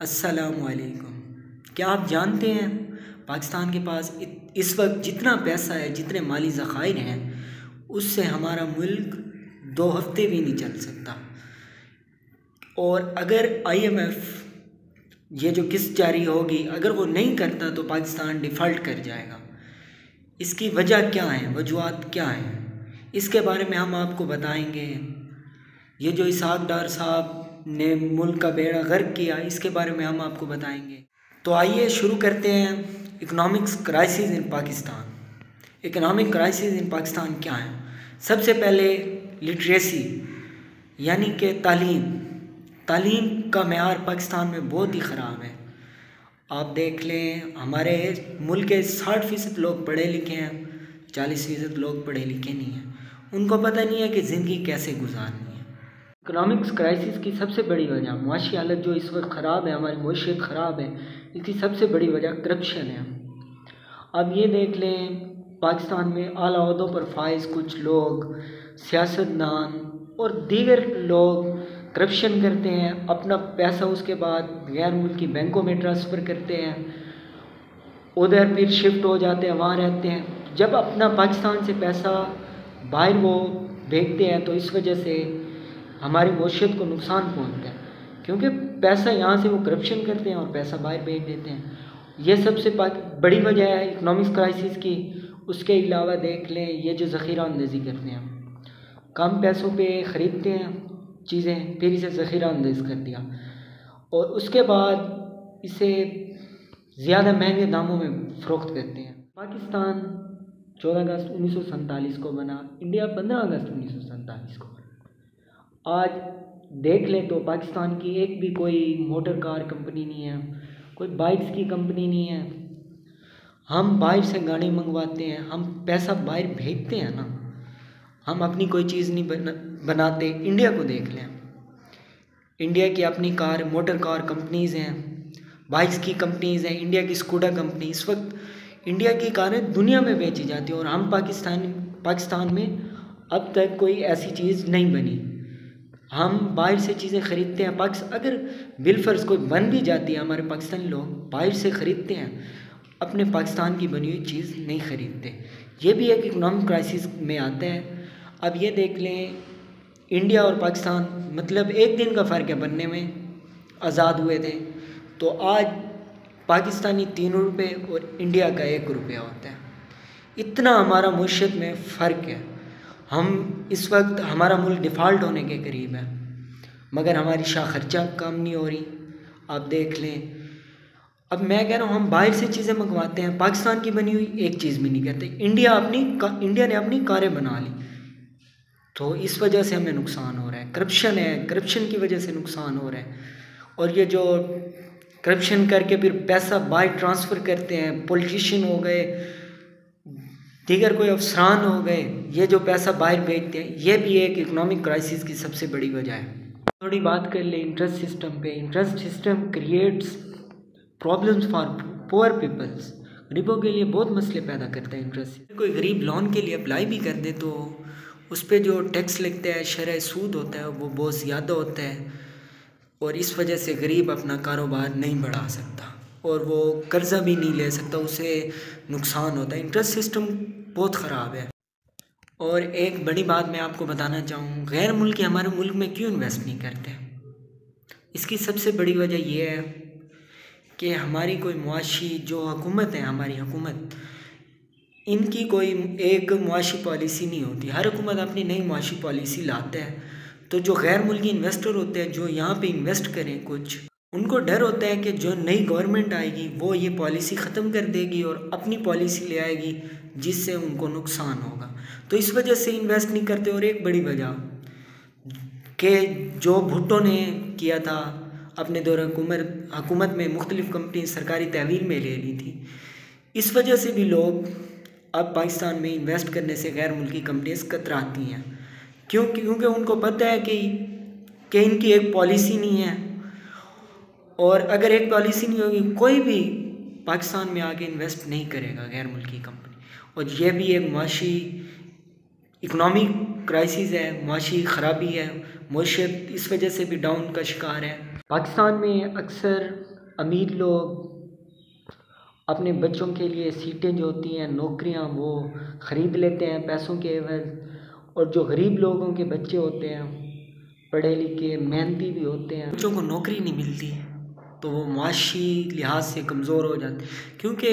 अस्सलामुअलैकुम। क्या आप जानते हैं पाकिस्तान के पास इस वक्त जितना पैसा है, जितने माली ज़खायर हैं, उससे हमारा मुल्क 2 हफ्ते भी नहीं चल सकता। और अगर IMF ये जो किस्त जारी होगी, अगर वो नहीं करता तो पाकिस्तान डिफ़ॉल्ट कर जाएगा। इसकी वजह क्या है, वजूहात क्या हैं, इसके बारे में हम आपको बताएंगे। ये जो इसहाक डार साहब ने मुल्क का बेड़ा गर्क किया, इसके बारे में हम आपको बताएंगे। तो आइए शुरू करते हैं। Economics crisis in Pakistan. Economic crisis in Pakistan क्या है? सबसे पहले लिटरेसी यानी कि तालीम का मेयार पाकिस्तान में बहुत ही ख़राब है। आप देख लें, हमारे मुल्क के 60% लोग पढ़े लिखे हैं, 40% लोग पढ़े लिखे नहीं हैं। उनको पता नहीं है कि ज़िंदगी कैसे गुजारनी है। इकोनॉमिक्स क्राइसिस की सबसे बड़ी वजह, मुआशी हालत जो इस वक्त ख़राब है, हमारी मईशत ख़राब है, इसकी सबसे बड़ी वजह करप्शन है। अब ये देख लें, पाकिस्तान में आला ओहदों पर फाइज कुछ लोग, सियासतदान और दीगर लोग करप्शन करते हैं। अपना पैसा उसके बाद गैर मुल्की बैंकों में ट्रांसफ़र करते हैं, उधर फिर शिफ्ट हो जाते हैं, वहाँ रहते हैं। जब अपना पाकिस्तान से पैसा बाहर वो भेजते हैं तो इस वजह से हमारी मईशत को नुकसान पहुँचता है, क्योंकि पैसा यहाँ से वो करप्शन करते हैं और पैसा बाहर भेज देते हैं। ये सबसे बड़ी वजह है इकोनॉमिक्स क्राइसिस की। उसके अलावा देख लें, ये जो ज़ख़ीरा अंदाज़ी करते हैं, कम पैसों पे ख़रीदते हैं चीज़ें, फिर इसे ज़ख़ीरा अंदाज़ कर दिया और उसके बाद इसे ज़्यादा महंगे दामों में फ़रोख्त करते हैं। पाकिस्तान 14 अगस्त 1947 को बना, इंडिया 15 अगस्त 1947 को। आज देख लें तो पाकिस्तान की एक भी कोई मोटर कार कंपनी नहीं है, कोई बाइक्स की कंपनी नहीं है। हम बाहर से गाड़ी मंगवाते हैं, हम पैसा बाहर भेजते हैं ना, हम अपनी कोई चीज़ नहीं बनाते। इंडिया को देख लें, इंडिया की अपनी मोटर कार कंपनीज़ हैं, बाइक्स की कंपनीज़ हैं। इंडिया की स्कूटा कंपनी, इस वक्त इंडिया की कारें दुनिया में बेची जाती हैं और हम पाकिस्तान में अब तक कोई ऐसी चीज़ नहीं बनी। हम बाहर से चीज़ें ख़रीदते हैं। अगर बिलफर्ज कोई बन भी जाती है, हमारे पाकिस्तानी लोग बाहर से ख़रीदते हैं, अपने पाकिस्तान की बनी हुई चीज़ नहीं ख़रीदते। ये भी एक इकोनॉमिक क्राइसिस में आता है। अब ये देख लें, इंडिया और पाकिस्तान मतलब एक दिन का फ़र्क है बनने में, आज़ाद हुए थे। तो आज पाकिस्तानी 3 रुपये और इंडिया का 1 रुपया होता है। इतना हमारा मईशत में फ़र्क है। हम इस वक्त, हमारा मुल्क डिफ़ॉल्ट होने के करीब है, मगर हमारी शाह खर्चा कम नहीं हो रही। आप देख लें, अब मैं कह रहा हूँ, हम बाहर से चीज़ें मंगवाते हैं, पाकिस्तान की बनी हुई एक चीज़ भी नहीं करते। इंडिया ने अपनी कारें बना ली, तो इस वजह से हमें नुकसान हो रहा है। करप्शन है, करप्शन की वजह से नुकसान हो रहा है। और ये जो करप्शन करके फिर पैसा बाहर ट्रांसफ़र करते हैं, पॉलिटिशियन हो गए, दीगर कोई अफसरान हो गए, ये जो पैसा बाहर भेजते हैं, ये भी एक इकोनॉमिक क्राइसिस की सबसे बड़ी वजह है। थोड़ी बात कर ले इंटरेस्ट सिस्टम पे। Interest system creates problems for poor peoples. गरीबों के लिए बहुत मसले पैदा करता है इंटरेस्ट। कोई गरीब लोन के लिए अप्लाई भी कर दे तो उस पर जो टैक्स लगता है, शरह सूद होता है, वो बहुत ज़्यादा होता है और इस वजह से गरीब अपना कारोबार नहीं बढ़ा सकता और वो कर्ज़ा भी नहीं ले सकता, उसे नुकसान होता है। इंटरेस्ट सिस्टम बहुत ख़राब है। और एक बड़ी बात मैं आपको बताना चाहूँ, गैर मुल्की हमारे मुल्क में क्यों इन्वेस्ट नहीं करते? इसकी सबसे बड़ी वजह यह है कि हमारी कोई मुआशी जो हुकूमत है, हमारी हुकूमत, इनकी कोई एक मुआशी पॉलिसी नहीं होती। हर हुकूमत अपनी नई मुआशी पॉलिसी लाता है, तो जो गैर मुल्की इन्वेस्टर होते हैं, जो यहाँ पे इन्वेस्ट करें कुछ, उनको डर होता है कि जो नई गवर्नमेंट आएगी वो ये पॉलिसी ख़त्म कर देगी और अपनी पॉलिसी ले आएगी जिससे उनको नुकसान होगा, तो इस वजह से इन्वेस्ट नहीं करते। और एक बड़ी वजह कि जो भुट्टो ने किया था, अपने दौर हुकूमत में मुख्तलिफ़ कंपनी सरकारी तहवील में ले ली थी, इस वजह से भी लोग अब पाकिस्तान में इन्वेस्ट करने से गैर मुल्की कंपनीज़ कतराती हैं। क्योंकि उनको पता है कि इनकी एक पॉलिसी नहीं है, और अगर एक पॉलिसी नहीं होगी, कोई भी पाकिस्तान में आके इन्वेस्ट नहीं करेगा गैर मुल्की कंपनी। और यह भी एक मुआशी इकोनॉमिक क्राइसिस है, मुआशी ख़राबी है, मईशत इस वजह से भी डाउन का शिकार है। पाकिस्तान में अक्सर अमीर लोग अपने बच्चों के लिए सीटें जो होती हैं, नौकरियां, वो ख़रीद लेते हैं पैसों के एवज। और जो गरीब लोगों के बच्चे होते हैं, पढ़े लिखे मेहनती भी होते हैं, बच्चों को नौकरी नहीं मिलती तो वो माशी लिहाज से कमज़ोर हो जाते हैं, क्योंकि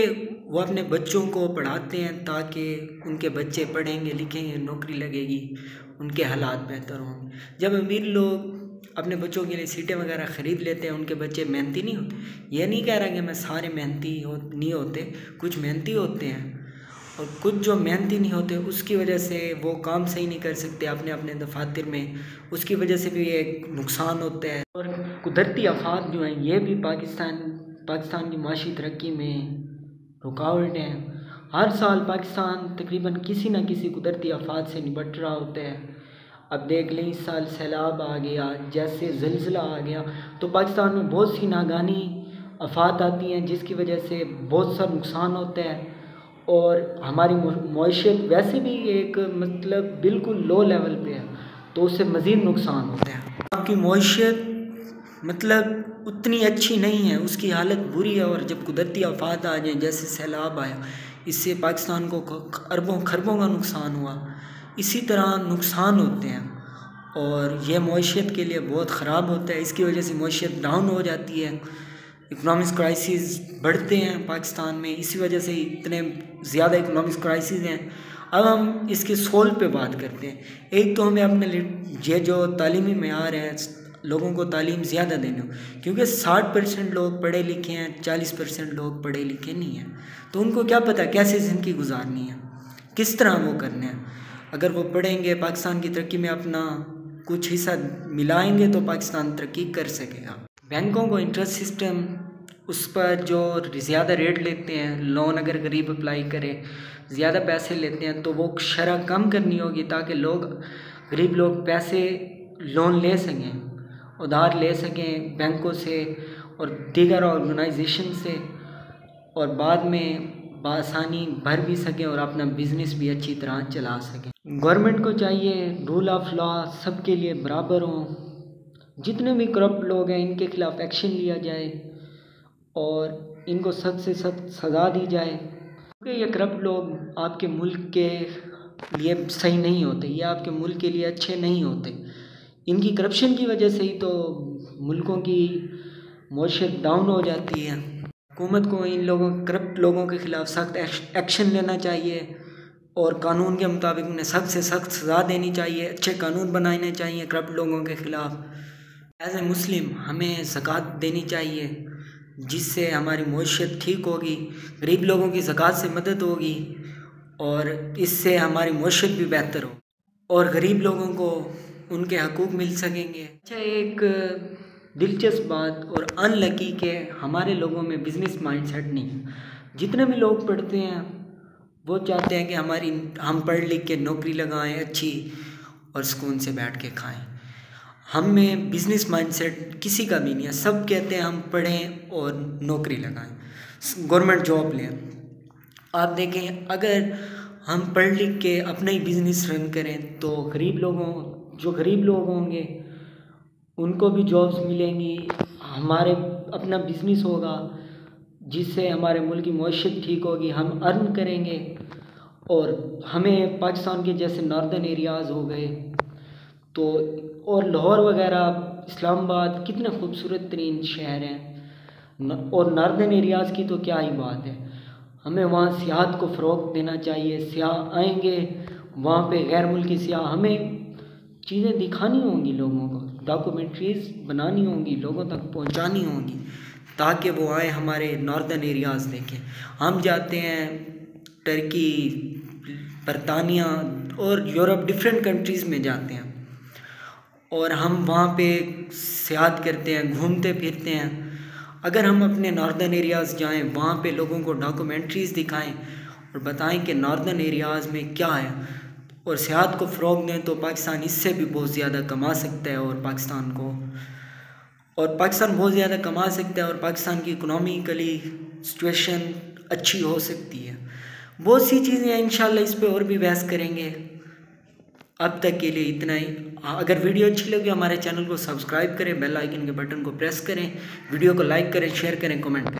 वो अपने बच्चों को पढ़ाते हैं ताकि उनके बच्चे पढ़ेंगे लिखेंगे, नौकरी लगेगी, उनके हालात बेहतर होंगे। जब अमीर लोग अपने बच्चों के लिए सीटें वगैरह ख़रीद लेते हैं, उनके बच्चे मेहनती नहीं होते। ये नहीं कह रहा कि मैं सारे मेहनती नहीं होते, कुछ मेहनती होते हैं और कुछ जो मेहनती नहीं होते उसकी वजह से वो काम सही नहीं कर सकते अपने अपने दफातर में, उसकी वजह से भी एक नुकसान होता है। और कुदरती आफात जो हैं ये भी पाकिस्तान की माशी तरक्की में रुकावट हैं। हर साल पाकिस्तान तकरीबन किसी न किसी कुदरती आफात से निपट रहा होता है। अब देख लें, इस साल सैलाब आ गया, जैसे ज़िलज़िला आ गया, तो पाकिस्तान में बहुत सी नागानी आफात आती हैं जिसकी वजह से बहुत सा नुकसान होता है और हमारी मईशत वैसे भी एक मतलब बिल्कुल लो लेवल पे है, तो उससे मज़ीद नुकसान होता है। आपकी मईशत मतलब उतनी अच्छी नहीं है, उसकी हालत बुरी है। और जब कुदरती आफात आ जाए जैसे सैलाब आया, इससे पाकिस्तान को अरबों खरबों का नुकसान हुआ। इसी तरह नुकसान होते हैं और यह मईशत के लिए बहुत ख़राब होता है। इसकी वजह से मईशत डाउन हो जाती है, इकनॉमिक क्राइसिस बढ़ते हैं पाकिस्तान में, इसी वजह से इतने ज़्यादा इकनॉमिक क्राइसिस हैं। अब हम इसके सोल पे बात करते हैं। एक तो हमें अपने ये जो तालीमी मेयार है, लोगों को तालीम ज़्यादा देनी हो, क्योंकि 60% लोग पढ़े लिखे हैं, 40% लोग पढ़े लिखे नहीं हैं, तो उनको क्या पता कैसे ज़िंदगी गुजारनी है, किस तरह वो करने हैं। अगर वो पढ़ेंगे, पाकिस्तान की तरक्की में अपना कुछ हिस्सा मिलाएंगे तो पाकिस्तान तरक्की कर सकेगा। बैंकों को इंटरेस्ट सिस्टम उस पर जो ज़्यादा रेट लेते हैं, लोन अगर गरीब अप्लाई करे ज़्यादा पैसे लेते हैं तो वो शरह कम करनी होगी ताकि गरीब लोग पैसे लोन ले सकें, उधार ले सकें बैंकों से और दीगर ऑर्गेनाइजेशन से, और बाद में बआसानी भर भी सकें और अपना बिज़नेस भी अच्छी तरह चला सकें। गवर्नमेंट को चाहिए रूल ऑफ लॉ सबके लिए बराबर हों, जितने भी करप्ट लोग हैं इनके खिलाफ एक्शन लिया जाए और इनको सख्त से सख्त सज़ा दी जाए, क्योंकि ये करप्ट लोग आपके मुल्क के लिए सही नहीं होते, ये आपके मुल्क के लिए अच्छे नहीं होते। इनकी करप्शन की वजह से ही तो मुल्कों की मईशत डाउन हो जाती है। हुकूमत को इन लोगों करप्ट लोगों के ख़िलाफ़ सख्त एक्शन लेना चाहिए और कानून के मुताबिक उन्हें सख्त से सख्त सज़ा देनी चाहिए, अच्छे कानून बनाने चाहिए करप्ट लोगों के ख़िलाफ़। एज ए मुस्लिम हमें ज़कात देनी चाहिए जिससे हमारी मईशत ठीक होगी, गरीब लोगों की ज़कात से मदद होगी और इससे हमारी मईशत भी बेहतर हो और गरीब लोगों को उनके हकूक़ मिल सकेंगे। अच्छा, एक दिलचस्प बात और अनलकी के हमारे लोगों में बिज़नेस माइंडसेट नहीं है। जितने भी लोग पढ़ते हैं वो चाहते हैं कि हम पढ़ लिख के नौकरी लगाएं अच्छी और सुकून से बैठ के खाएं। हम में बिज़नेस माइंडसेट किसी का भी नहीं है। सब कहते हैं हम पढ़ें और नौकरी लगाएं, गवर्नमेंट जॉब लें। आप देखें, अगर हम पढ़ लिख के अपना ही बिज़नेस रन करें तो जो गरीब लोग होंगे उनको भी जॉब्स मिलेंगी, हमारे अपना बिज़नेस होगा जिससे हमारे मुल्क की मईशत ठीक होगी, हम अर्न करेंगे। और हमें पाकिस्तान के जैसे नॉर्दर्न एरियाज़ हो गए तो, और लाहौर वगैरह, इस्लामाबाद कितने खूबसूरत तरीन शहर हैं, और नॉर्दर्न एरियाज़ की तो क्या ही बात है। हमें वहाँ सियाहत को फ़रोग़ देना चाहिए। सियाह आएंगे वहाँ पे, गैर मुल्की सियाह, हमें चीज़ें दिखानी होंगी, लोगों को डॉक्यूमेंट्रीज़ बनानी होंगी, लोगों तक पहुँचानी होंगी ताकि वो आए हमारे नॉर्दर्न एरियाज़ देखें। हम जाते हैं टर्की, बरतानिया और यूरोप, डिफरेंट कंट्रीज़ में जाते हैं और हम वहाँ पे सियाहत करते हैं, घूमते फिरते हैं। अगर हम अपने नॉर्दर्न एरियाज़ जाएं, वहाँ पे लोगों को डॉक्यूमेंट्रीज़ दिखाएं और बताएं कि नॉर्दर्न एरियाज़ में क्या है और सियाहत को फ़रोग़ दें तो पाकिस्तान इससे भी बहुत ज़्यादा कमा सकता है और पाकिस्तान बहुत ज़्यादा कमा सकता है और पाकिस्तान की इकोनॉमिकली सिचुएशन अच्छी हो सकती है। बहुत सी चीज़ें हैं, इंशाल्लाह इस पे और भी बहस करेंगे। अब तक के लिए इतना ही। अगर वीडियो अच्छी लगी हमारे चैनल को सब्सक्राइब करें, बेल आइकन के बटन को प्रेस करें, वीडियो को लाइक करें, शेयर करें, कमेंट करें।